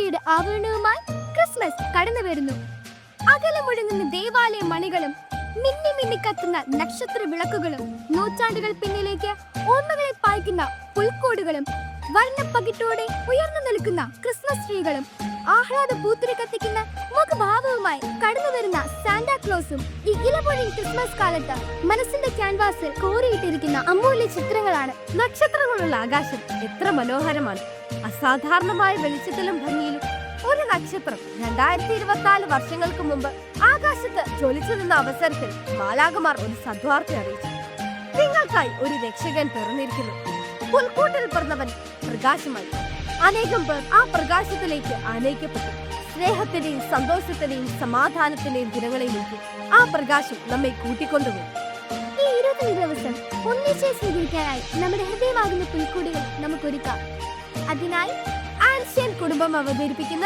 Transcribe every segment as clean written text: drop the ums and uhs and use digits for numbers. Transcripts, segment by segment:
പ്രതീക്ഷയുടെ ആവരണവുമായി ക്രിസ്മസ് കടന്നു വരുന്നു. അകലെ മുഴങ്ങുന്ന ദേവാലയ മണികളും മിന്നി മിന്നി കത്തുന്ന നക്ഷത്ര വിളക്കുകളും നൂറ്റാണ്ടുകൾ പിന്നിലേക്ക് ഓർമ്മകളെ പായിക്കുന്ന പുൽക്കോടുകളും വർണ്ണപ്പകിട്ടോടെ ഉയർന്നു നിൽക്കുന്ന ക്രിസ്മസ് ട്രീകളും ആഹ്ലാദ പൂത്തുരി കത്തിക്കുന്ന മുഖഭാവവുമായി കടന്നു വരുന്ന സാന്റാക്ലോസും ഈ ഇലപൊഴിയും ക്രിസ്മസ് കാലത്ത് മനസ്സിന്റെ ക്യാൻവാസിൽ കോറിയിട്ടിരിക്കുന്ന അമൂല്യ ചിത്രങ്ങളാണ്. നക്ഷത്രങ്ങളുള്ള ആകാശം എത്ര മനോഹരമാണ്. അസാധാരണമായ വെളിച്ചത്തിലും ഭംഗിയിലും ഒരു നക്ഷത്രം 2024 വർഷങ്ങൾക്ക് മുമ്പ് ആകാശത്ത് ജ്വലിച്ചു നിന്ന അവസരത്തിൽ മാലാഖമാർ ഒരു സദ്വാർത്ത അറിയിച്ചു. നിങ്ങൾക്കായി ഒരു രക്ഷകൻ പിറന്നിരിക്കുന്നു. പുൽക്കൂട്ടിൽ പിറന്നവൻ പ്രകാശമായി. അനേകം പേർ ആ പ്രകാശത്തിലേക്ക് ആനയിക്കപ്പെട്ടു. സ്നേഹത്തിന്റെയും സന്തോഷത്തിന്റെയും സമാധാനത്തിന്റെയും ദിനങ്ങളിലേക്ക് ആ പ്രകാശം നമ്മെ കൂട്ടിക്കൊണ്ടുപോയി. ഈ 20 ദിവസം ഒന്നിച്ച് സ്വീകരിക്കാനായി നമ്മുടെ ഹൃദയമാകുന്ന പുൽക്കൂടുകൾ നമുക്കൊരുക്കാം. അതിനായി ആൻഷ്യൻ കുടുംബം അവതരിപ്പിക്കുന്ന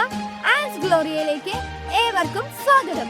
ആൻസ് ഗ്ലോറിയയിലേക്ക് ഏവർക്കും സ്വാഗതം.